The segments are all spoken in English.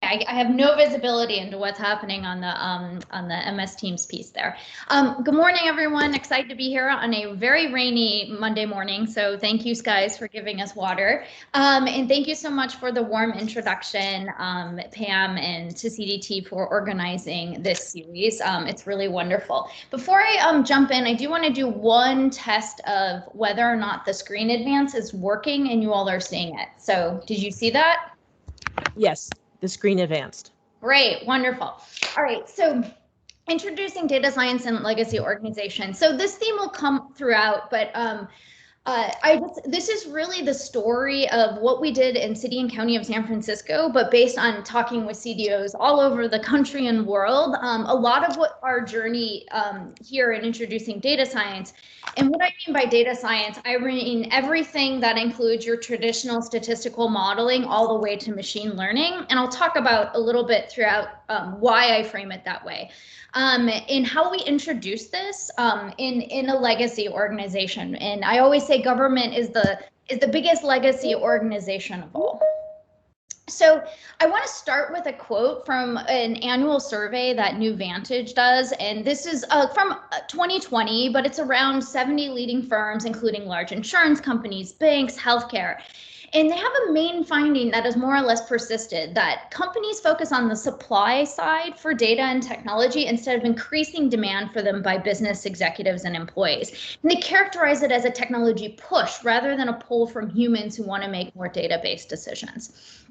I have no visibility into what's happening on the MS Teams piece there. Good morning, everyone. Excited to be here on a very rainy Monday morning. So thank you, guys, for giving us water. And thank you so much for the warm introduction, Pam, and to CDT for organizing this series. It's really wonderful. Before I jump in, I do want to do one test of whether or not the screen advance is working and you all are seeing it. So did you see that? Yes, the screen advanced. Great, wonderful. All right, so introducing data science and legacy organization. So this theme will come throughout, but this is really the story of what we did in City and County of San Francisco, but based on talking with CDOs all over the country and world. A lot of what our journey here in introducing data science, and what I mean by data science, I mean everything that includes your traditional statistical modeling all the way to machine learning. And I'll talk about a little bit throughout why I frame it that way. In how we introduce this in a legacy organization. And I always say government is the biggest legacy organization of all. So I want to start with a quote from an annual survey that New Vantage does, and this is from 2020, but it's around 70 leading firms, including large insurance companies, banks, healthcare. And they have a main finding that has more or less persisted, that companies focus on the supply side for data and technology instead of increasing demand for them by business executives and employees. And they characterize it as a technology push rather than a pull from humans who want to make more data-based decisions.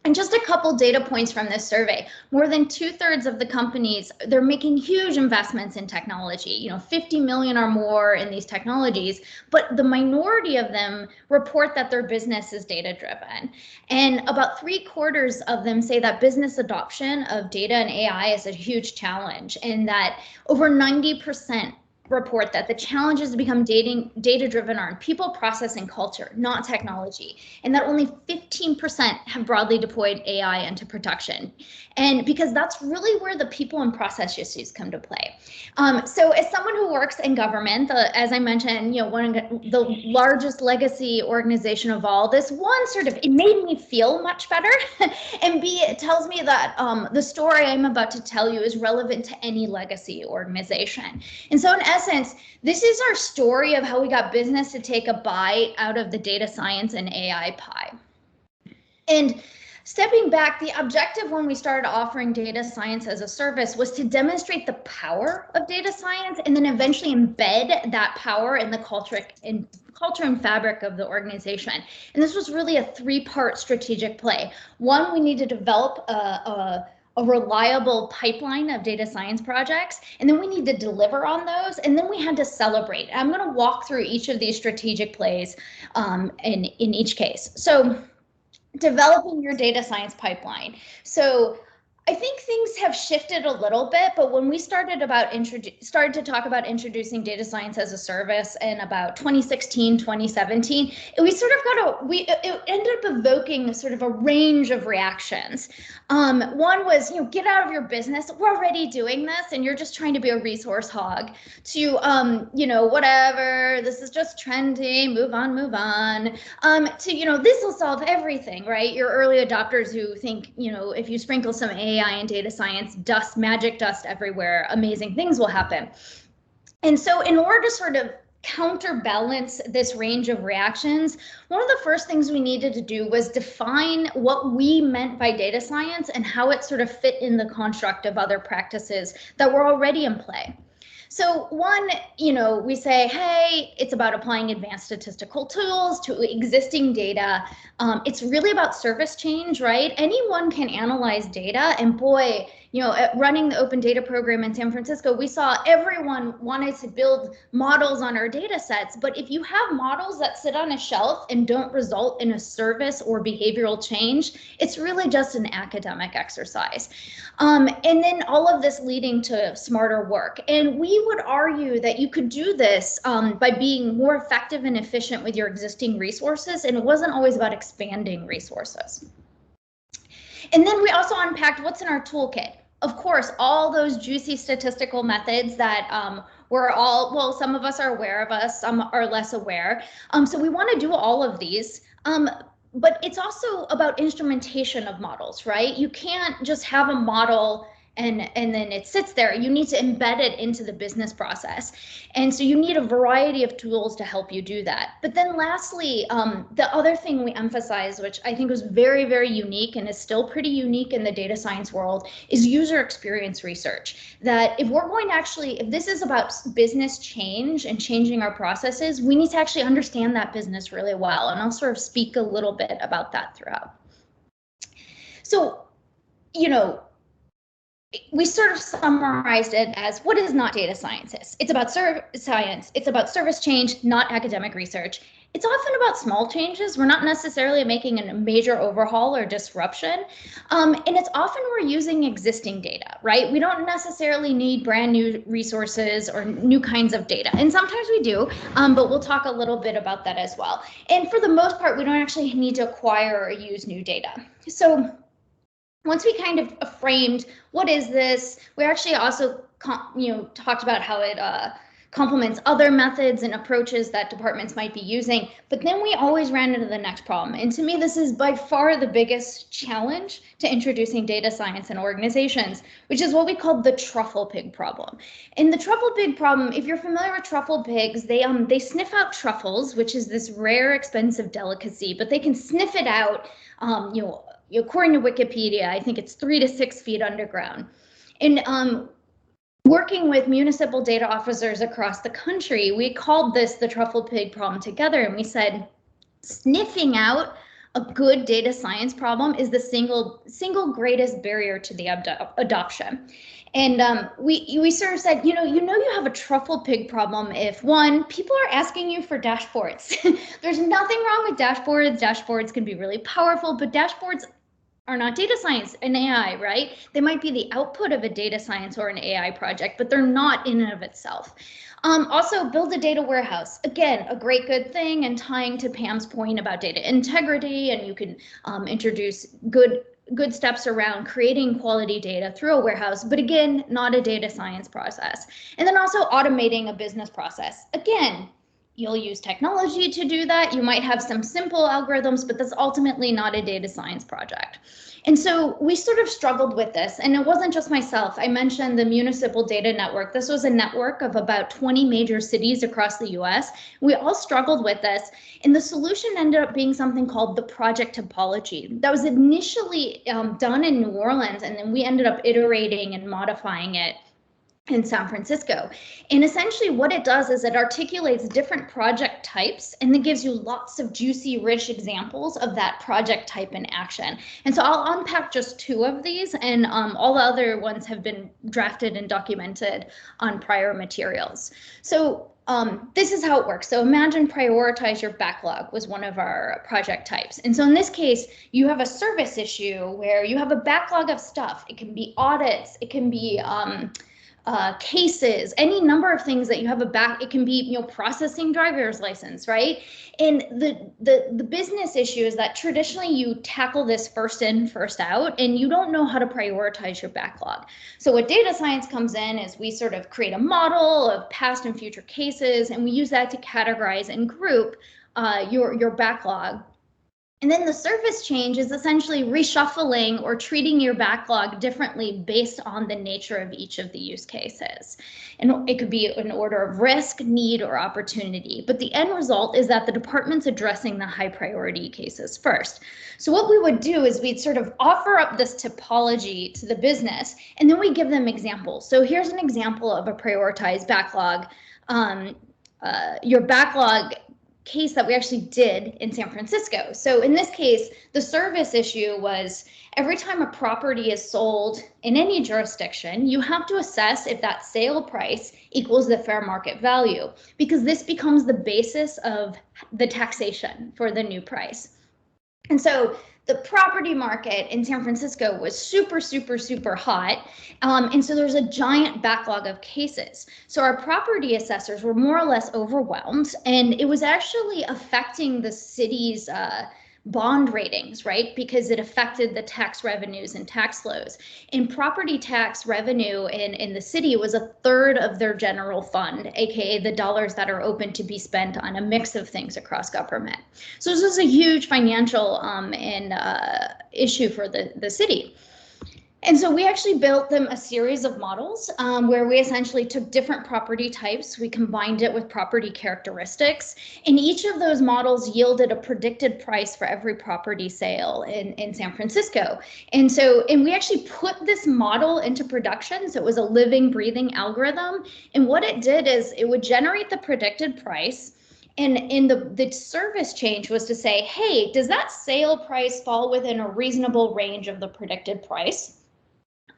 And just a couple data points from this survey, more than 2/3 of the companies, they're making huge investments in technology, 50 million or more in these technologies, but the minority of them report that their business is data driven. And about 3/4 of them say that business adoption of data and AI is a huge challenge, and that over 90% report that the challenges to become data-driven are in people, process, and culture, not technology, and that only 15% have broadly deployed AI into production. And because that's really where the people and process issues come to play. So as someone who works in government, as I mentioned, one of the largest legacy organization of all, this one it made me feel much better, and B, it tells me that the story I'm about to tell you is relevant to any legacy organization. And so in essence, this is our story of how we got business to take a bite out of the data science and AI pie. And stepping back, the objective when we started offering data science as a service was to demonstrate the power of data science and then eventually embed that power in the culture and fabric of the organization. And this was really a 3-part strategic play. One, we need to develop a reliable pipeline of data science projects, and then we need to deliver on those, and then we had to celebrate. I'm going to walk through each of these strategic plays in each case. So developing your data science pipeline. So I think things have shifted a little bit, but when we started to talk about introducing data science as a service in about 2016, 2017, it ended up evoking sort of a range of reactions. One was, get out of your business. We're already doing this, and you're just trying to be a resource hog. To, whatever. This is just trending. Move on. To, this will solve everything, right? Your early adopters who think, if you sprinkle some AI and data science dust, magic dust everywhere, amazing things will happen. And so in order to sort of counterbalance this range of reactions, one of the first things we needed to do was define what we meant by data science and how it sort of fit in the construct of other practices that were already in play. So one, we say, hey, it's about applying advanced statistical tools to existing data. It's really about service change, right? Anyone can analyze data, and boy, running the open data program in San Francisco, we saw everyone wanted to build models on our data sets. But if you have models that sit on a shelf and don't result in a service or behavioral change, it's really just an academic exercise. And then all of this leading to smarter work. And we would argue that you could do this by being more effective and efficient with your existing resources. And it wasn't always about expanding resources. And then we also unpacked what's in our toolkit. Of course, all those juicy statistical methods that some of us are aware of, some are less aware. So we want to do all of these. but it's also about instrumentation of models, right? You can't just have a model and then it sits there. You need to embed it into the business process. And so you need a variety of tools to help you do that. But then lastly, the other thing we emphasize, which I think was very, very unique and is still pretty unique in the data science world, is user experience research. That if we're going to actually, if this is about business change and changing our processes, we need to actually understand that business really well. And I'll sort of speak a little bit about that throughout. So, you know, we sort of summarized it as what is not data science? It's about science, it's about service change, not academic research. It's often about small changes. We're not necessarily making a major overhaul or disruption. And it's often we're using existing data, right? We don't necessarily need brand new resources or new kinds of data. And sometimes we do, but we'll talk a little bit about that as well. And for the most part, we don't actually need to acquire or use new data. So once we kind of framed what is this, we actually also talked about how it complements other methods and approaches that departments might be using. But then we always ran into the next problem. And to me, this is by far the biggest challenge to introducing data science in organizations, which is what we call the truffle pig problem. And the truffle pig problem, if you're familiar with truffle pigs, they sniff out truffles, which is this rare, expensive delicacy, but they can sniff it out, according to Wikipedia, I think it's 3 to 6 feet underground. And working with municipal data officers across the country, we called this the truffle pig problem together, and we said, sniffing out a good data science problem is the single greatest barrier to the adoption. And we sort of said, you have a truffle pig problem if, one, people are asking you for dashboards. There's nothing wrong with dashboards. Dashboards can be really powerful, but dashboards are not data science and AI, right? They might be the output of a data science or an AI project, but they're not in and of itself. Also, build a data warehouse. Again, a good thing, and tying to Pam's point about data integrity, and you can introduce good steps around creating quality data through a warehouse, but again, not a data science process. And then also automating a business process. Again, you'll use technology to do that. You might have some simple algorithms, but that's ultimately not a data science project. And so we sort of struggled with this, and it wasn't just myself. I mentioned the Municipal Data Network. This was a network of about 20 major cities across the US. We all struggled with this, and the solution ended up being something called the project topology. That was initially done in New Orleans, and then we ended up iterating and modifying it in San Francisco. And essentially what it does is it articulates different project types and then gives you lots of juicy, rich examples of that project type in action. And so I'll unpack just 2 of these, and all the other ones have been drafted and documented on prior materials. So this is how it works. So imagine prioritize your backlog was one of our project types. And so in this case, you have a service issue where you have a backlog of stuff. It can be audits, it can be cases, any number of things that you have it can be, processing driver's license, right? And the business issue is that traditionally you tackle this first in, first out, and you don't know how to prioritize your backlog. So what data science comes in is we sort of create a model of past and future cases, and we use that to categorize and group your backlog. And then the service change is essentially reshuffling or treating your backlog differently based on the nature of each of the use cases. And it could be an order of risk, need, or opportunity. But the end result is that the department's addressing the high priority cases first. So what we would do is we'd sort of offer up this topology to the business, and then we give them examples. So here's an example of a prioritized backlog. Your backlog case that we actually did in San Francisco. So in this case, the service issue was every time a property is sold in any jurisdiction, you have to assess if that sale price equals the fair market value, because this becomes the basis of the taxation for the new price. And so the property market in San Francisco was super, super, super hot. And so there's a giant backlog of cases. So our property assessors were more or less overwhelmed, and it was actually affecting the city's bond ratings, right? Because it affected the tax revenues and tax flows. And property tax revenue in the city was a third of their general fund, aka the dollars that are open to be spent on a mix of things across government. So this is a huge financial issue for the city. And so we actually built them a series of models where we essentially took different property types, we combined it with property characteristics, and each of those models yielded a predicted price for every property sale in San Francisco. And we actually put this model into production, so it was a living, breathing algorithm. And what it did is it would generate the predicted price. And in the service change was to say, hey, does that sale price fall within a reasonable range of the predicted price?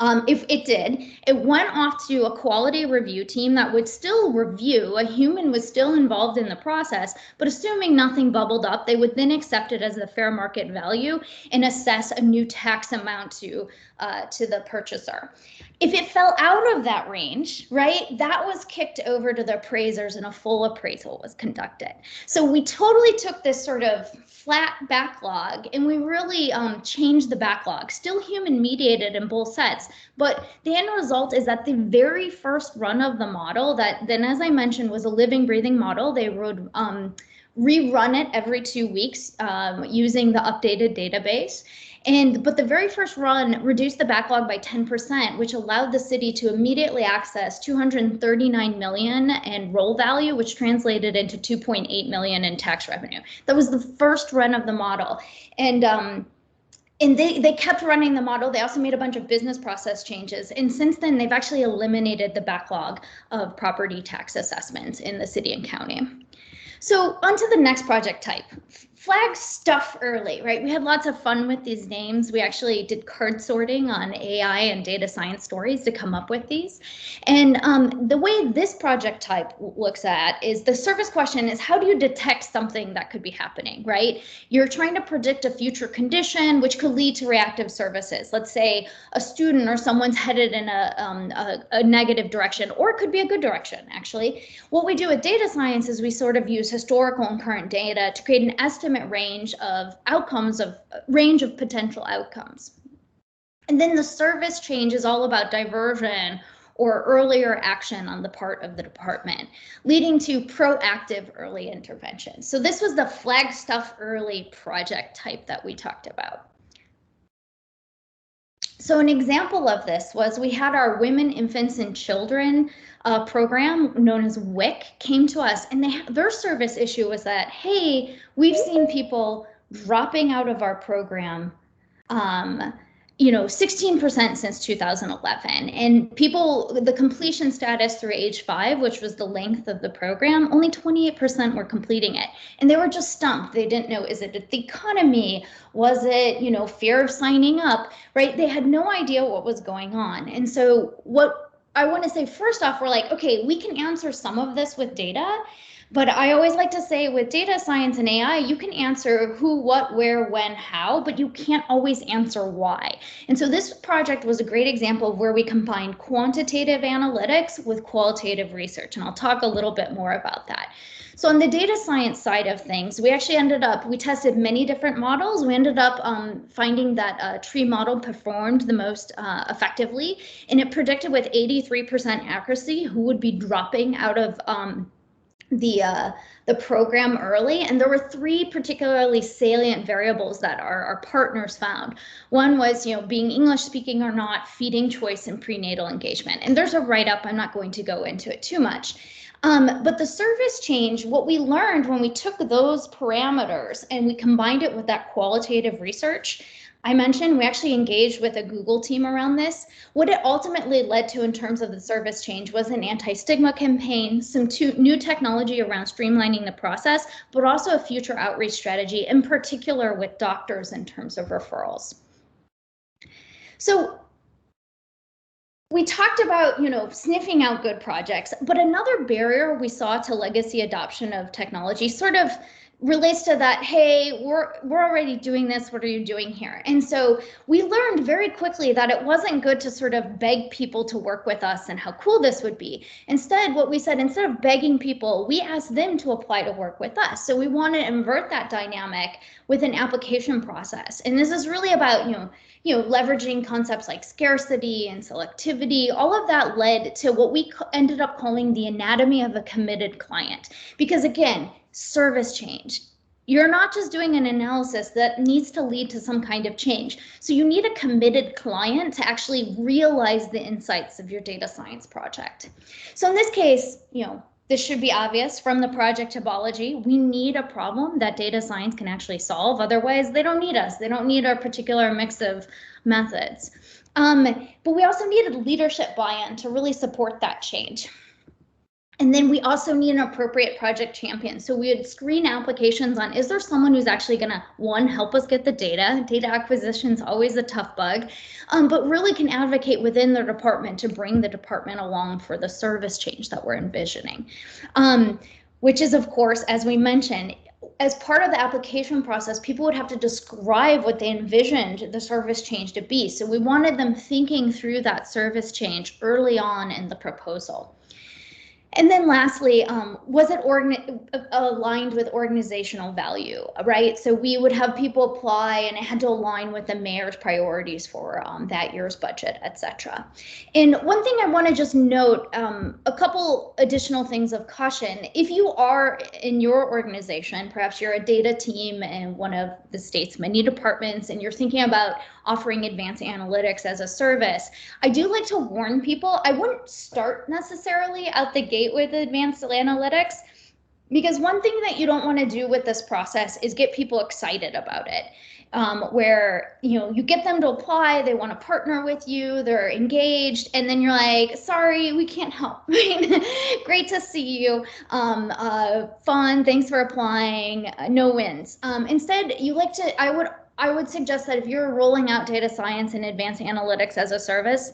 If it did, it went off to a quality review team that would still review. A human was still involved in the process, but assuming nothing bubbled up, they would then accept it as the fair market value and assess a new tax amount to the purchaser. If it fell out of that range, right, that was kicked over to the appraisers and a full appraisal was conducted. So we totally took this sort of flat backlog and we really changed the backlog, still human mediated in both sets. But the end result is that the very first run of the model that then, as I mentioned, was a living, breathing model, they would rerun it every 2 weeks using the updated database. But the very first run reduced the backlog by 10%, which allowed the city to immediately access 239 million in roll value, which translated into 2.8 million in tax revenue. That was the first run of the model. And they kept running the model. They also made a bunch of business process changes. And since then, they've actually eliminated the backlog of property tax assessments in the city and county. So onto the next project type. Flag stuff early, right? We had lots of fun with these names. We actually did card sorting on AI and data science stories to come up with these. And the way this project type looks at is the service question is, how do you detect something that could be happening, right? You're trying to predict a future condition, which could lead to reactive services. Let's say a student or someone's headed in a negative direction, or it could be a good direction, actually. What we do with data science is we sort of use historical and current data to create an estimate range of outcomes, range of potential outcomes. And then the service change is all about diversion or earlier action on the part of the department, leading to proactive early intervention. So this was the flag stuff early project type that we talked about. So an example of this was we had our Women, Infants, and Children program known as WIC came to us, and their service issue was that, hey, we've seen people dropping out of our program, 16% since 2011, and the completion status through age 5, which was the length of the program, only 28% were completing it, and they were just stumped. They didn't know, is it the economy? Was it, fear of signing up, right? They had no idea what was going on. And so what I want to say, first off, we're like, okay, we can answer some of this with data, but I always like to say with data science and AI, you can answer who, what, where, when, how, but you can't always answer why. And so this project was a great example of where we combined quantitative analytics with qualitative research, and I'll talk a little bit more about that. So on the data science side of things, we actually we tested many different models. We ended up finding that a tree model performed the most effectively, and it predicted with 83% accuracy who would be dropping out of the program early. And there were 3 particularly salient variables that our partners found. One was, being English speaking or not, feeding choice, and prenatal engagement. And there's a write-up, I'm not going to go into it too much. But the service change, what we learned when we took those parameters and we combined it with that qualitative research, I mentioned we actually engaged with a Google team around this. What it ultimately led to in terms of the service change was an anti-stigma campaign, some new technology around streamlining the process, but also a future outreach strategy, in particular with doctors in terms of referrals. So we talked about, sniffing out good projects, but another barrier we saw to legacy adoption of technology, sort of relates to that, hey, we're already doing this, what are you doing here? And so we learned very quickly that it wasn't good to sort of beg people to work with us and how cool this would be. Instead, what we said, instead of begging people, we asked them to apply to work with us. So we want to invert that dynamic with an application process. And this is really about, leveraging concepts like scarcity and selectivity. All of that led to what we ended up calling the anatomy of a committed client. Because again, service change. You're not just doing an analysis that needs to lead to some kind of change. So you need a committed client to actually realize the insights of your data science project. So in this case, this should be obvious from the project topology. We need a problem that data science can actually solve. Otherwise, they don't need us. They don't need our particular mix of methods. But we also needed leadership buy-in to really support that change. And then we also need an appropriate project champion. So we would screen applications on, is there someone who's actually gonna, one, help us get the data? Data acquisition is always a tough bug, but really can advocate within the department to bring the department along for the service change that we're envisioning. Which is, of course, as we mentioned, as part of the application process, people would have to describe what they envisioned the service change to be. So we wanted them thinking through that service change early on in the proposal. And then lastly, was it aligned with organizational value, right? So we would have people apply and it had to align with the mayor's priorities for that year's budget, et cetera. And one thing I want to just note, a couple additional things of caution. If you are in your organization, perhaps you're a data team in one of the state's many departments and you're thinking about offering advanced analytics as a service, I do like to warn people, I wouldn't start necessarily out the gate with advanced analytics, because one thing that you don't want to do with this process is get people excited about it. Where you get them to apply, they want to partner with you, they're engaged, and then you're like, sorry, we can't help. Great to see you. Fun, thanks for applying. No wins. Instead, you like to, I would suggest that if you're rolling out data science and advanced analytics as a service,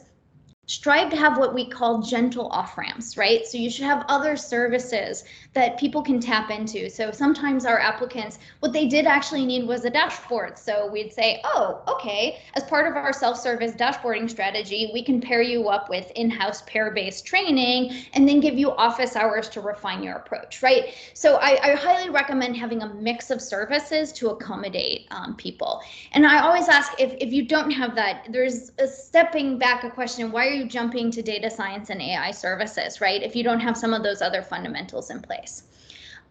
strive to have what we call gentle off-ramps, right? So you should have other services that people can tap into. So sometimes our applicants, what they did actually need was a dashboard. So we'd say, oh, okay, as part of our self-service dashboarding strategy, we can pair you up with in-house pair-based training and then give you office hours to refine your approach, right? So I highly recommend having a mix of services to accommodate people. And I always ask, if you don't have that, there's a stepping back a question, why are you jumping to data science and AI services, right? If you don't have some of those other fundamentals in place.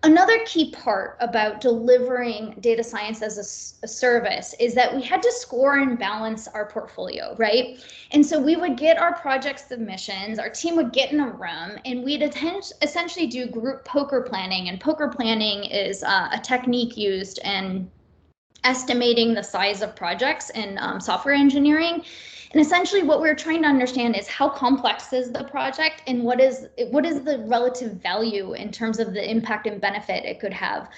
Another key part about delivering data science as a service is that we had to score and balance our portfolio, right? And so we would get our project submissions, our team would get in a room, and we'd essentially do group poker planning. And poker planning is a technique used in estimating the size of projects in software engineering. And essentially what we're trying to understand is how complex is the project and what is the relative value in terms of the impact and benefit it could have,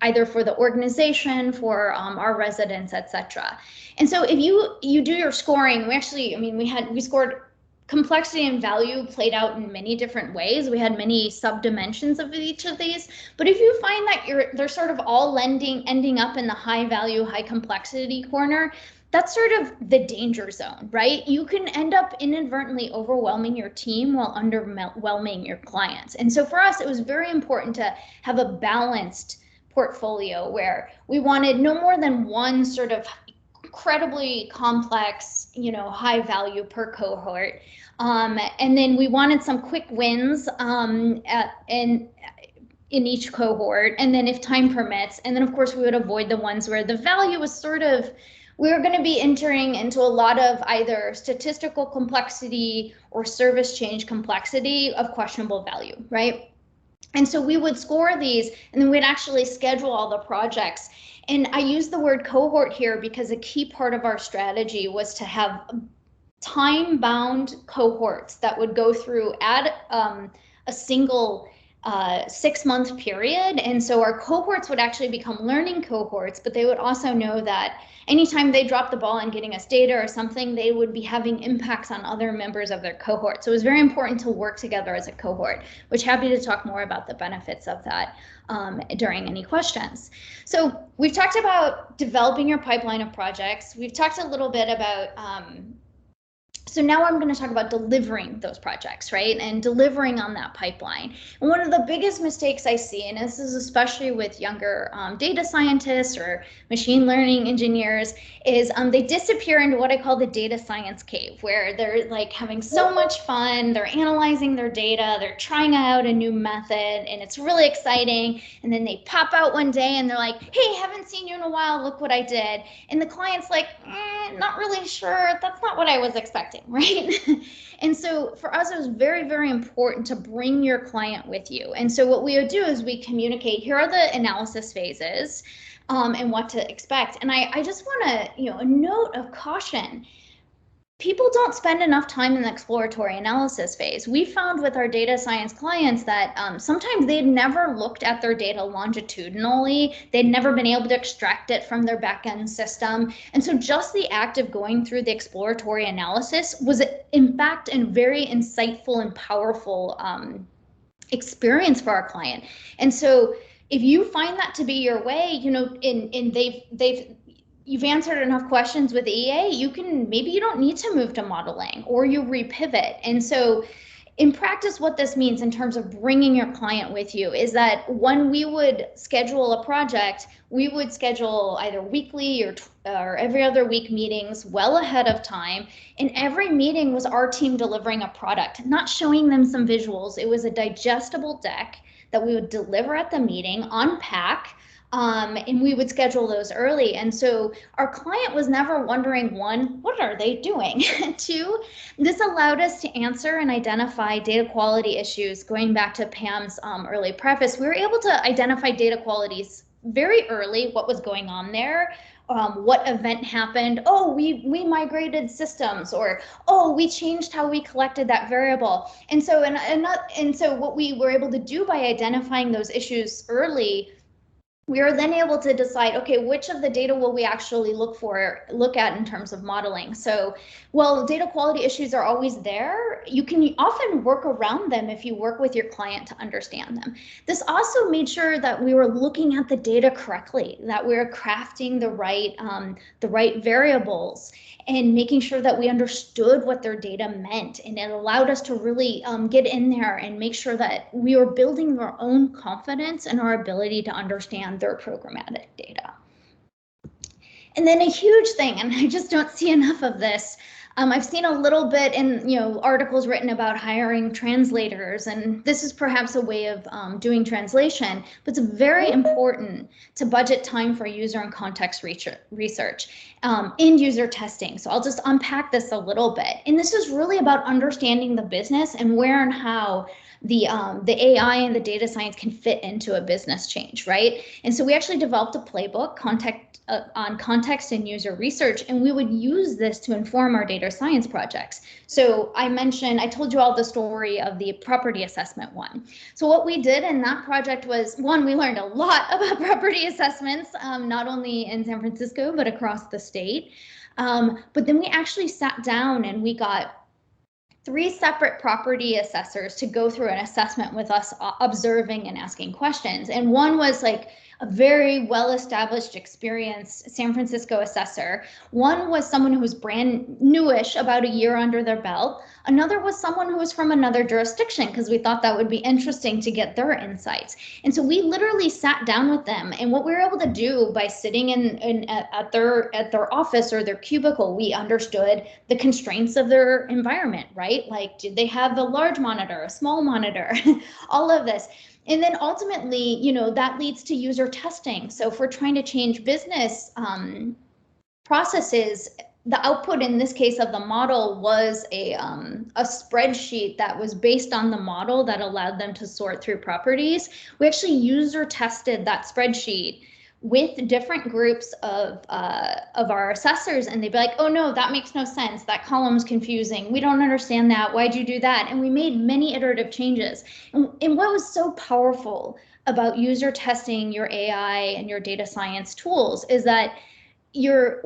either for the organization, for our residents, et cetera. And so if you do your scoring, we scored complexity and value played out in many different ways. We had many sub-dimensions of each of these, but if you find that they're sort of all ending up in the high value, high complexity corner, that's sort of the danger zone, right? You can end up inadvertently overwhelming your team while underwhelming your clients. And so for us, it was very important to have a balanced portfolio where we wanted no more than one sort of incredibly complex, high value per cohort. And then we wanted some quick wins in each cohort. And then if time permits, and then of course we would avoid the ones where the value was sort of, we were going to be entering into a lot of either statistical complexity or service change complexity of questionable value, right? And so we would score these and then we'd actually schedule all the projects. And I use the word cohort here because a key part of our strategy was to have time-bound cohorts that would go through at a single 6-month period. And so our cohorts would actually become learning cohorts, but they would also know that anytime they dropped the ball on getting us data or something, they would be having impacts on other members of their cohort. So it was very important to work together as a cohort, which happy to talk more about the benefits of that during any questions. So we've talked about developing your pipeline of projects. We've talked a little bit about so now I'm going to talk about delivering those projects, right? And delivering on that pipeline. And one of the biggest mistakes I see, and this is especially with younger data scientists or machine learning engineers, is they disappear into what I call the data science cave, where they're like having so much fun, they're analyzing their data, they're trying out a new method, and it's really exciting. And then they pop out one day and they're like, hey, haven't seen you in a while, look what I did. And the client's like, not really sure, that's not what I was expecting. Right? And so for us, it was very, very important to bring your client with you. And so what we would do is we communicate, here are the analysis phases and what to expect. And I just want to, a note of caution. People don't spend enough time in the exploratory analysis phase. We found with our data science clients that sometimes they'd never looked at their data longitudinally. They'd never been able to extract it from their backend system. And so just the act of going through the exploratory analysis was, in fact, a very insightful and powerful experience for our client. And so if you find that to be your way, you've answered enough questions with EA, maybe you don't need to move to modeling, or you repivot. And so in practice, what this means in terms of bringing your client with you is that when we would schedule a project, we would schedule either weekly or every other week meetings well ahead of time. And every meeting was our team delivering a product, not showing them some visuals. It was a digestible deck that we would deliver at the meeting, unpack, and we would schedule those early. And so our client was never wondering, one, what are they doing? Two, this allowed us to answer and identify data quality issues. Going back to Pam's early preface, we were able to identify data qualities very early, what was going on there, what event happened. Oh, we migrated systems, or oh, we changed how we collected that variable. And so what we were able to do by identifying those issues early, we are then able to decide, okay, which of the data will we actually look at in terms of modeling. So, well, data quality issues are always there. You can often work around them if you work with your client to understand them. This also made sure that we were looking at the data correctly, that we were crafting the right variables, and making sure that we understood what their data meant. And it allowed us to really get in there and make sure that we were building our own confidence in our ability to understand their programmatic data. And then a huge thing, and I just don't see enough of this, I've seen a little bit in articles written about hiring translators, and this is perhaps a way of doing translation, but it's very important to budget time for user and context research, end user testing. So I'll just unpack this a little bit. And this is really about understanding the business and where and how the AI and the data science can fit into a business change, right? And so we actually developed a playbook on context and user research, and we would use this to inform our data science projects. So I told you all the story of the property assessment one. So what we did in that project was, one, we learned a lot about property assessments, not only in San Francisco, but across the state. But then we actually sat down and we got 3 separate property assessors to go through an assessment with us, observing and asking questions. And one was like a very well-established, experienced San Francisco assessor. One was someone who was brand newish, about a year under their belt. Another was someone who was from another jurisdiction, because we thought that would be interesting to get their insights. And so we literally sat down with them, and what we were able to do by sitting at their office or their cubicle, we understood the constraints of their environment, right? Like, did they have a large monitor, a small monitor, all of this. And then ultimately, that leads to user testing. So if we're trying to change business processes, the output in this case of the model was a spreadsheet that was based on the model that allowed them to sort through properties. We actually user tested that spreadsheet with different groups of our assessors, and they'd be like, oh no, that makes no sense. That column's confusing. We don't understand that. Why'd you do that? And we made many iterative changes. And what was so powerful about user testing your AI and your data science tools is that you're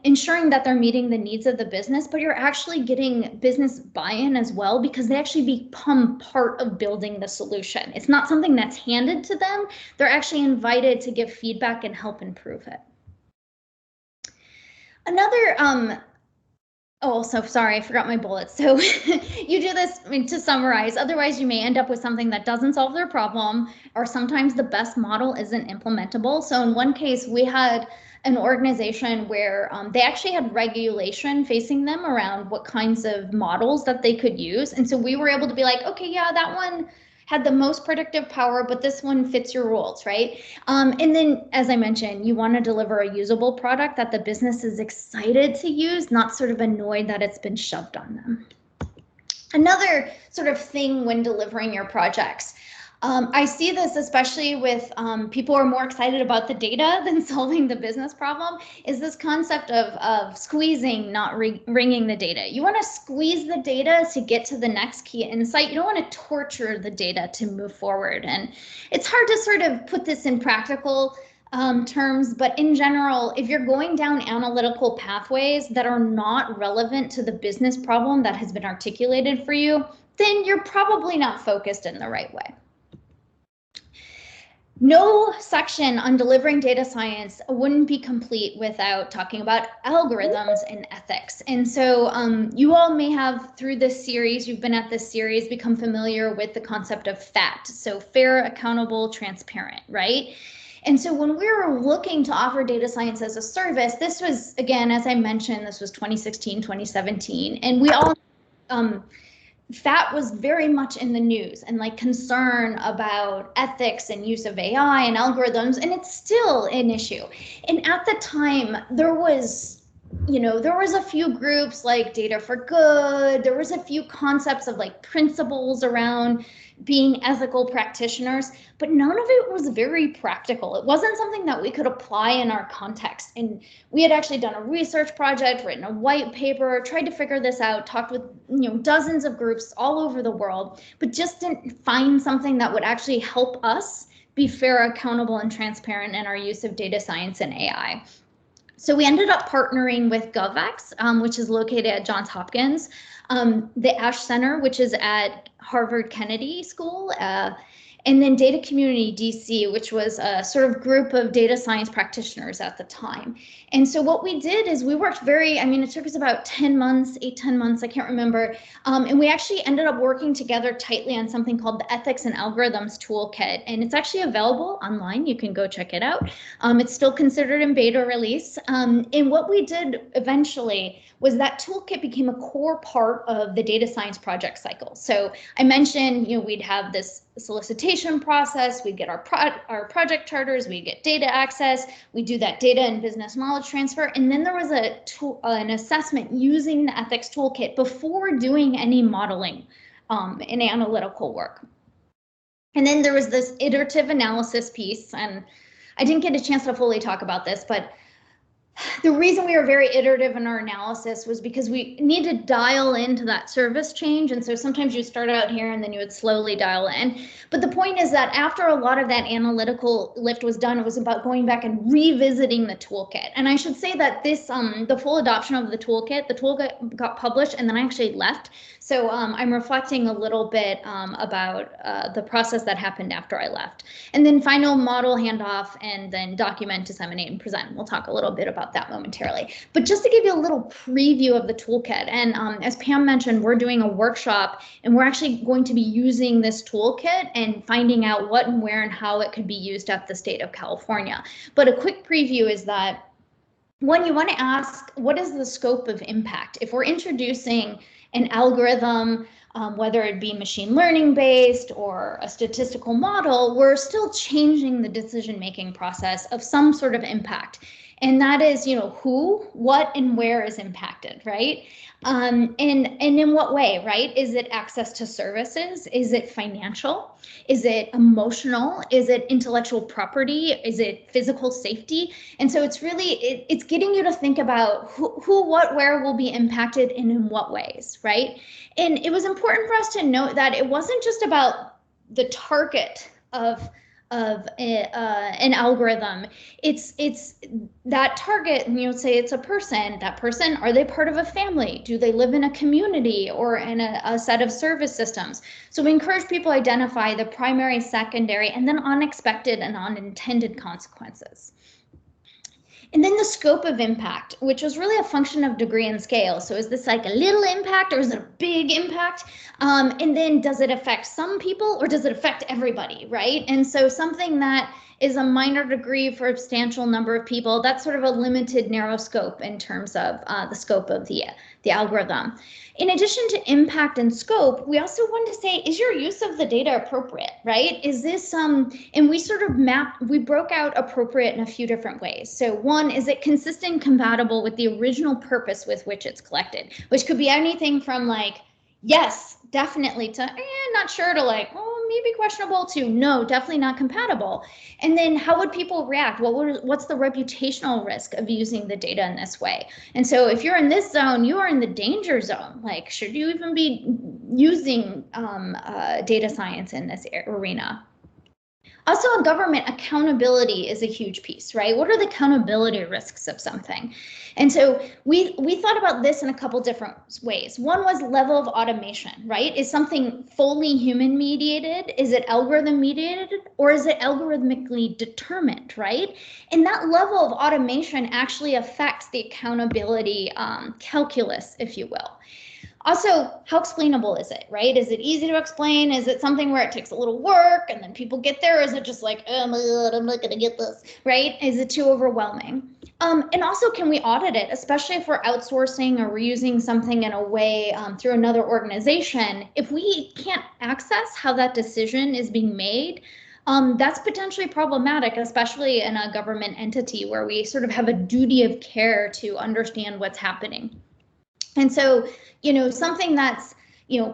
ensuring that they're meeting the needs of the business, but you're actually getting business buy-in as well, because they actually become part of building the solution. It's not something that's handed to them. They're actually invited to give feedback and help improve it. Another, oh, so sorry, I forgot my bullets. So you do this to summarize, otherwise you may end up with something that doesn't solve their problem, or sometimes the best model isn't implementable. So in one case, we had an organization where they actually had regulation facing them around what kinds of models that they could use. And so we were able to be like, okay, yeah, that one had the most predictive power, but this one fits your rules, right? And then, as I mentioned, you want to deliver a usable product that the business is excited to use, not sort of annoyed that it's been shoved on them. Another sort of thing when delivering your projects, I see this especially with people who are more excited about the data than solving the business problem, is this concept of squeezing, not wringing the data. You want to squeeze the data to get to the next key insight. You don't want to torture the data to move forward. And it's hard to sort of put this in practical terms, but in general, if you're going down analytical pathways that are not relevant to the business problem that has been articulated for you, then you're probably not focused in the right way. No section on delivering data science wouldn't be complete without talking about algorithms and ethics. And so you all may have, through this series, you've been at this series, become familiar with the concept of FAT. So fair, accountable, transparent, right? And so when we were looking to offer data science as a service, this was, again, as I mentioned, this was 2016, 2017, and we all, FAT was very much in the news, and like concern about ethics and use of AI and algorithms, and it's still an issue. And at the time, there was a few groups like Data for Good, there was a few concepts of like principles around being ethical practitioners, but none of it was very practical. It wasn't something that we could apply in our context. And we had actually done a research project, written a white paper, tried to figure this out, talked with dozens of groups all over the world, but just didn't find something that would actually help us be fair, accountable, and transparent in our use of data science and AI. So we ended up partnering with GovX, which is located at Johns Hopkins, the Ash Center, which is at Harvard Kennedy School, and then Data Community DC, which was a sort of group of data science practitioners at the time. And so what we did is we worked it took us about 10 months, 8-10 months, I can't remember. And we actually ended up working together tightly on something called the Ethics and Algorithms Toolkit. And it's actually available online. You can go check it out. It's still considered in beta release. And what we did eventually was that toolkit became a core part of the data science project cycle. So I mentioned, we'd have this solicitation process, we'd get our project charters, we'd get data access, we do that data and business knowledge transfer, and then there was an assessment using the ethics toolkit before doing any modeling in analytical work. And then there was this iterative analysis piece, and I didn't get a chance to fully talk about this, but the reason we were very iterative in our analysis was because we need to dial into that service change. And so sometimes you start out here and then you would slowly dial in. But the point is that after a lot of that analytical lift was done, it was about going back and revisiting the toolkit. And I should say that this, the full adoption of the toolkit got published and then I actually left. So I'm reflecting a little bit about the process that happened after I left. And then final model handoff, and then document, disseminate, and present. We'll talk a little bit about that momentarily. But just to give you a little preview of the toolkit, and as Pam mentioned, we're doing a workshop, and we're actually going to be using this toolkit and finding out what and where and how it could be used at the state of California. But a quick preview is that, one, you want to ask, what is the scope of impact? If we're introducing an algorithm, whether it be machine learning based or a statistical model, we're still changing the decision-making process of some sort of impact. And that is, who, what, and where is impacted, right? And in what way, right? Is it access to services? Is it financial? Is it emotional? Is it intellectual property? Is it physical safety? And so it's really, it's getting you to think about who, what, where will be impacted and in what ways, right? And it was important for us to note that it wasn't just about the target of an algorithm. It's that target, and say it's a person. That person, are they part of a family? Do they live in a community or in a set of service systems? So we encourage people to identify the primary, secondary, and then unexpected and unintended consequences. And then the scope of impact, which was really a function of degree and scale. So is this like a little impact or is it a big impact? And then does it affect some people or does it affect everybody, right? And so something that is a minor degree for a substantial number of people, that's sort of a limited, narrow scope in terms of the scope of the algorithm. In addition to impact and scope, we also wanted to say, is your use of the data appropriate, right? Is this, and we sort of we broke out appropriate in a few different ways. So one, is it consistent and compatible with the original purpose with which it's collected, which could be anything from like, yes, definitely, to not sure, to like, oh, maybe questionable, to no, definitely not compatible. And then how would people react? What's the reputational risk of using the data in this way? And so if you're in this zone, you are in the danger zone. Like, should you even be using data science in this arena? Also, in government, accountability is a huge piece, right? What are the accountability risks of something? And so we thought about this in a couple different ways. One was level of automation, right? Is something fully human mediated? Is it algorithm mediated? Or is it algorithmically determined, right? And that level of automation actually affects the accountability calculus, if you will. Also, how explainable is it, right? Is it easy to explain? Is it something where it takes a little work and then people get there? Or is it just like, oh my God, I'm not gonna get this, right? Is it too overwhelming? And also, can we audit it, especially if we're outsourcing or we're using something in a way through another organization? If we can't access how that decision is being made, that's potentially problematic, especially in a government entity where we sort of have a duty of care to understand what's happening. And so, something that's,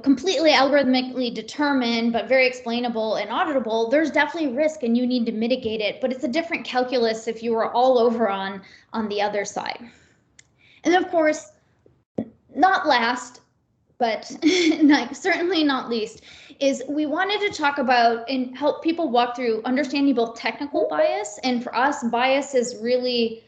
completely algorithmically determined, but very explainable and auditable, there's definitely risk and you need to mitigate it, but it's a different calculus if you were all over on the other side. And of course, not last, but certainly not least, is we wanted to talk about and help people walk through understanding both technical bias, and for us, bias is really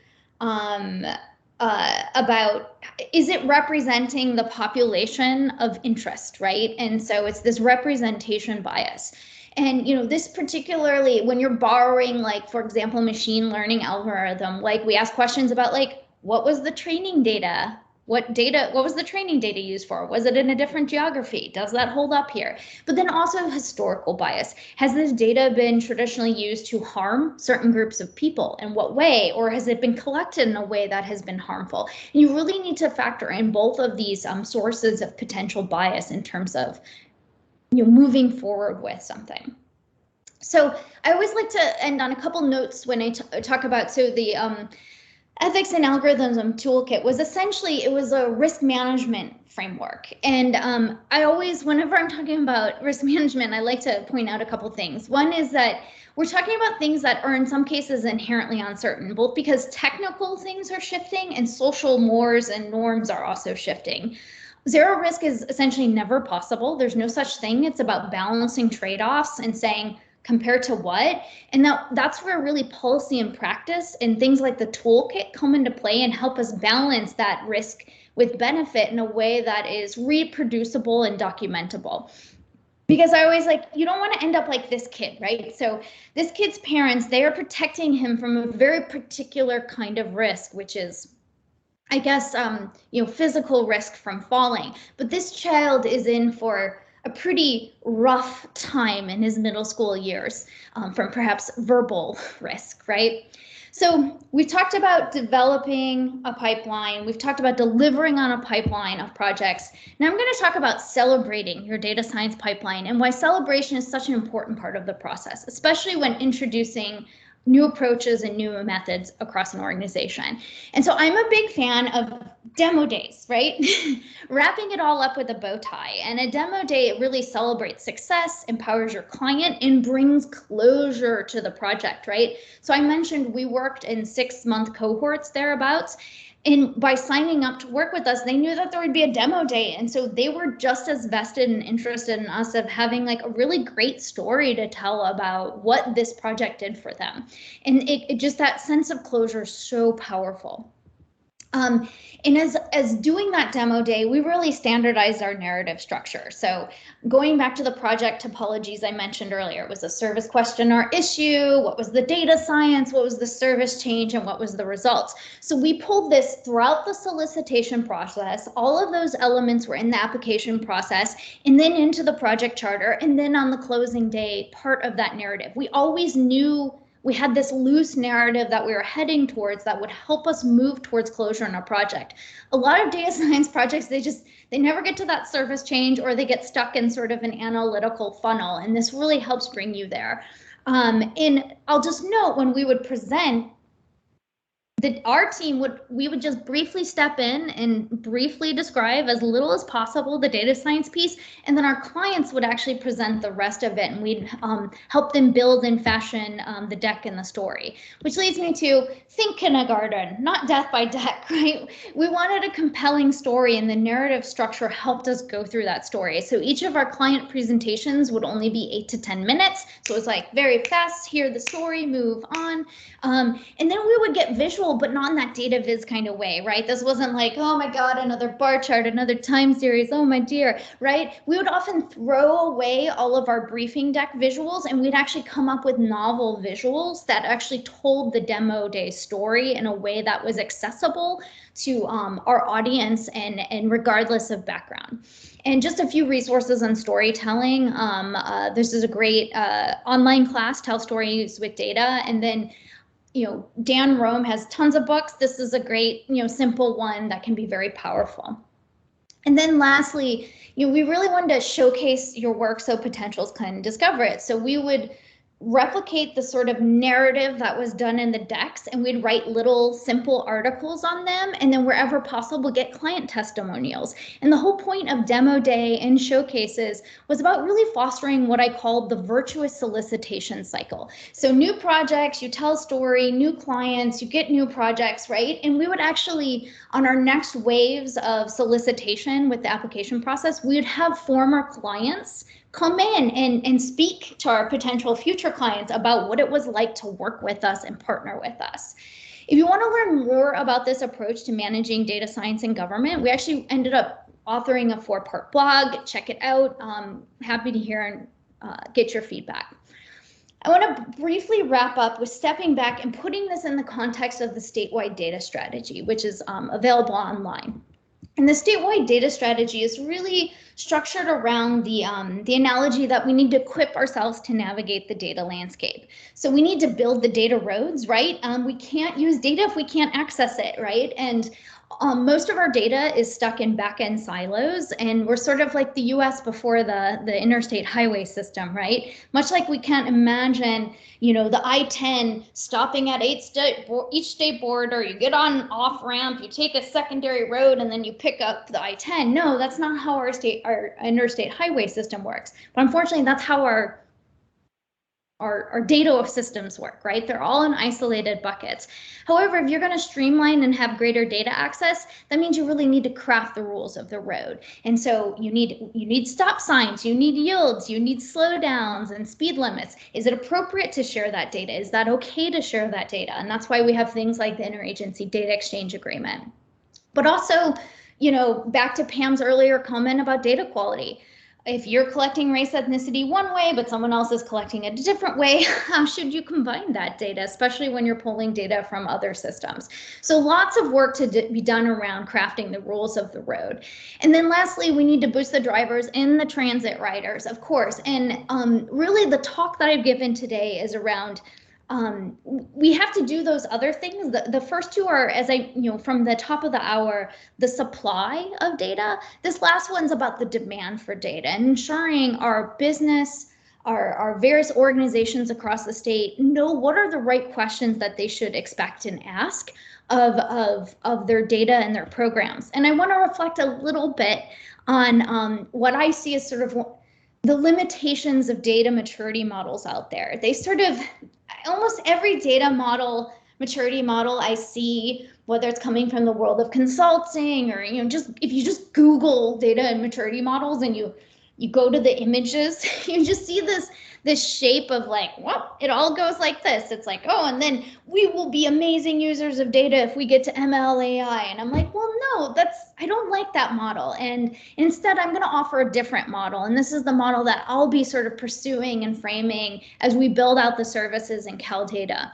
about, is it representing the population of interest, right? And so it's this representation bias. And, this particularly when you're borrowing, like, for example, machine learning algorithm, like we ask questions about like, what was the training data? What was the training data used for? Was it in a different geography? Does that hold up here? But then also historical bias. Has this data been traditionally used to harm certain groups of people? In what way? Or has it been collected in a way that has been harmful? And you really need to factor in both of these sources of potential bias in terms of moving forward with something. So I always like to end on a couple notes when I talk about, so the Ethics and Algorithms Toolkit was essentially, it was a risk management framework. And I always, whenever I'm talking about risk management, I like to point out a couple things. One is that we're talking about things that are in some cases inherently uncertain, both because technical things are shifting and social mores and norms are also shifting. Zero risk is essentially never possible. There's no such thing. It's about balancing trade-offs and saying, compared to what? And that's where really policy and practice and things like the toolkit come into play and help us balance that risk with benefit in a way that is reproducible and documentable. Because I always like, you don't want to end up like this kid, right? So this kid's parents, they are protecting him from a very particular kind of risk, which is, I guess, physical risk from falling. But this child is in for a pretty rough time in his middle school years from perhaps verbal risk, right? So we've talked about developing a pipeline. We've talked about delivering on a pipeline of projects. Now I'm going to talk about celebrating your data science pipeline and why celebration is such an important part of the process, especially when introducing new approaches and new methods across an organization. And so I'm a big fan of demo days, right? Wrapping it all up with a bow tie. And a demo day, it really celebrates success, empowers your client, and brings closure to the project, right? So I mentioned we worked in 6-month cohorts thereabouts. And by signing up to work with us, they knew that there would be a demo day. And so they were just as vested and interested in us of having like a really great story to tell about what this project did for them. And it just, that sense of closure is so powerful. And as doing that demo day, we really standardized our narrative structure. So going back to the project topologies I mentioned earlier, it was a service question or issue, what was the data science, what was the service change, and what was the results. So we pulled this throughout the solicitation process. All of those elements were in the application process, and then into the project charter, and then on the closing day, part of that narrative. We always knew we had this loose narrative that we were heading towards that would help us move towards closure in our project. A lot of data science projects, they never get to that service change, or they get stuck in sort of an analytical funnel, and this really helps bring you there. And I'll just note, when we would present, that our team we would just briefly step in and briefly describe as little as possible the data science piece, and then our clients would actually present the rest of it, and we'd help them build and fashion the deck and the story. Which leads me to think kindergarten, not death by deck, right? We wanted a compelling story, and the narrative structure helped us go through that story. So each of our client presentations would only be 8 to 10 minutes. So it was like very fast, hear the story, move on. And then we would get visual, but not in that data viz kind of way, right? This wasn't like, oh my God, another bar chart, another time series, oh my dear, right? We would often throw away all of our briefing deck visuals, and we'd actually come up with novel visuals that actually told the demo day story in a way that was accessible to our audience and regardless of background. And just a few resources on storytelling. This is a great online class, Tell Stories with Data. And then, Dan Rome has tons of books. This is a great, simple one that can be very powerful. And then lastly, we really wanted to showcase your work so potentials can discover it. So we would replicate the sort of narrative that was done in the decks, and we'd write little simple articles on them, and then wherever possible get client testimonials. And the whole point of demo day and showcases was about really fostering what I called the virtuous solicitation cycle. So new projects, you tell a story, new clients, you get new projects, right? And we would actually, on our next waves of solicitation with the application process, we would have former clients come in and speak to our potential future clients about what it was like to work with us and partner with us. If you want to learn more about this approach to managing data science in government, we actually ended up authoring a 4-part blog. Check it out. Happy to hear and get your feedback. I want to briefly wrap up with stepping back and putting this in the context of the statewide data strategy, which is available online. And the statewide data strategy is really structured around the analogy that we need to equip ourselves to navigate the data landscape. So we need to build the data roads, right? We can't use data if we can't access it, right? And most of our data is stuck in back-end silos, and we're sort of like the US before the interstate highway system, right? Much like we can't imagine, the I-10 stopping at each state border, you get on an off-ramp, you take a secondary road, and then you pick up the I-10. No, that's not how our interstate highway system works. But unfortunately, that's how our data systems work, right? They're all in isolated buckets. However, if you're going to streamline and have greater data access, that means you really need to craft the rules of the road. And so you need stop signs, you need yields, you need slowdowns and speed limits. Is it appropriate to share that data? Is that okay to share that data? And that's why we have things like the interagency data exchange agreement. But also, back to Pam's earlier comment about data quality. If you're collecting race ethnicity one way, but someone else is collecting it a different way, how should you combine that data, especially when you're pulling data from other systems? So lots of work to be done around crafting the rules of the road. And then lastly, we need to boost the drivers and the transit riders, of course. And really the talk that I've given today is around we have to do those other things. The first two are, as from the top of the hour, the supply of data. This last one's about the demand for data and ensuring our business, our various organizations across the state know what are the right questions that they should expect and ask of their data and their programs. And I want to reflect a little bit on what I see as sort of the limitations of data maturity models out there. They sort of, almost every data model, maturity model I see, whether it's coming from the world of consulting or, just if you just Google data and maturity models and you go to the images, you just see this shape of like, well, it all goes like this. It's like, oh, and then we will be amazing users of data if we get to ML AI. And I'm like, well, no, I don't like that model. And instead, I'm going to offer a different model. And this is the model that I'll be sort of pursuing and framing as we build out the services in CalData.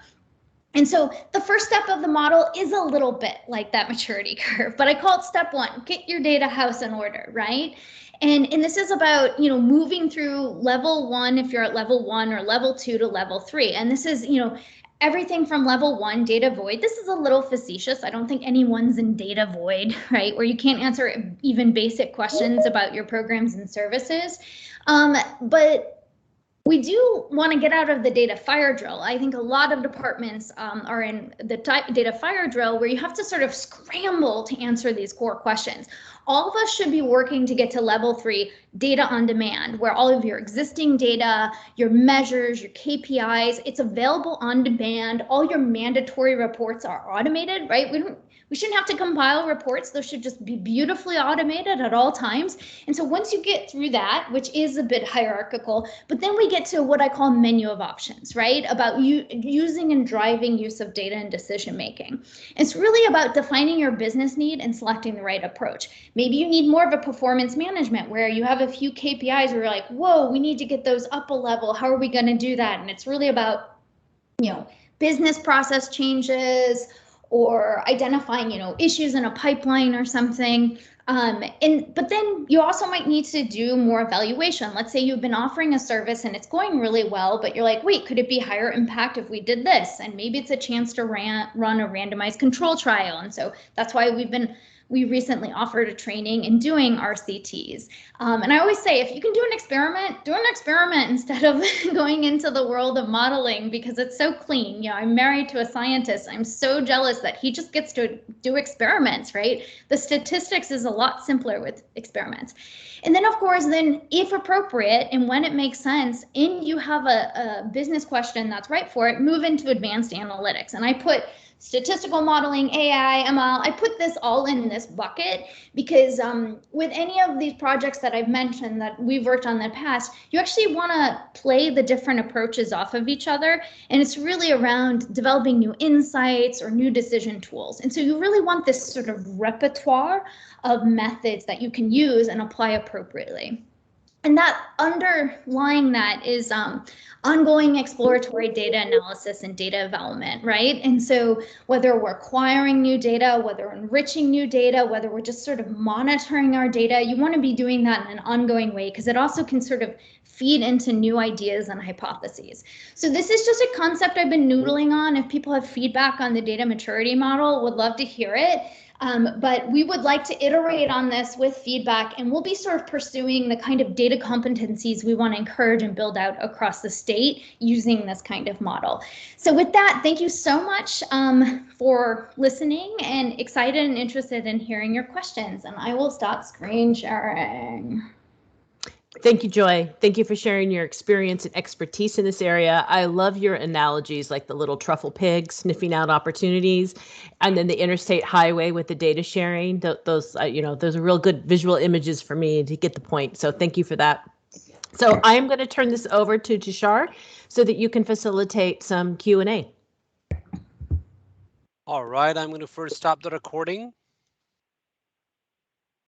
And so the first step of the model is a little bit like that maturity curve, but I call it step one, get your data house in order, right? And this is about, moving through level one, if you're at level 1, or level 2 to level 3. And this is, everything from level 1, data void. This is a little facetious. I don't think anyone's in data void, right? Where you can't answer even basic questions about your programs and services. But we do want to get out of the data fire drill. I think a lot of departments are in the data fire drill where you have to sort of scramble to answer these core questions. All of us should be working to get to level 3, data on demand, where all of your existing data, your measures, your KPIs, it's available on demand. All your mandatory reports are automated, right? We shouldn't have to compile reports. Those should just be beautifully automated at all times. And so once you get through that, which is a bit hierarchical, but then we get to what I call menu of options, right? About using and driving use of data in decision making. It's really about defining your business need and selecting the right approach. Maybe you need more of a performance management where you have a few KPIs where you're like, whoa, we need to get those up a level. How are we going to do that? And it's really about, business process changes, or identifying, issues in a pipeline or something. But then you also might need to do more evaluation. Let's say you've been offering a service and it's going really well, but you're like, wait, could it be higher impact if we did this? And maybe it's a chance to run a randomized control trial. And so that's why we recently offered a training in doing RCTs. And I always say, if you can do an experiment instead of going into the world of modeling, because it's so clean. I'm married to a scientist. I'm so jealous that he just gets to do experiments, right? The statistics is a lot simpler with experiments. And then, of course, if appropriate and when it makes sense, and you have a business question that's right for it, move into advanced analytics. And I put statistical modeling, AI, ML, I put this all in this bucket because with any of these projects that I've mentioned that we've worked on in the past, you actually want to play the different approaches off of each other. And it's really around developing new insights or new decision tools. And so you really want this sort of repertoire of methods that you can use and apply appropriately. And that underlying that is ongoing exploratory data analysis and data development, right? And so whether we're acquiring new data, whether we're enriching new data, whether we're just sort of monitoring our data, you want to be doing that in an ongoing way because it also can sort of feed into new ideas and hypotheses. So this is just a concept I've been noodling on. If people have feedback on the data maturity model, would love to hear it. But we would like to iterate on this with feedback, and we'll be sort of pursuing the kind of data competencies we want to encourage and build out across the state using this kind of model. So with that, thank you so much for listening, and excited and interested in hearing your questions. And I will stop screen sharing. Thank you, Joy. Thank you for sharing your experience and expertise in this area. I love your analogies, like the little truffle pig sniffing out opportunities, and then the interstate highway with the data sharing. Those are real good visual images for me to get the point. So thank you for that. So I am going to turn this over to Tushar so that you can facilitate some Q&A. All right, I'm going to first stop the recording.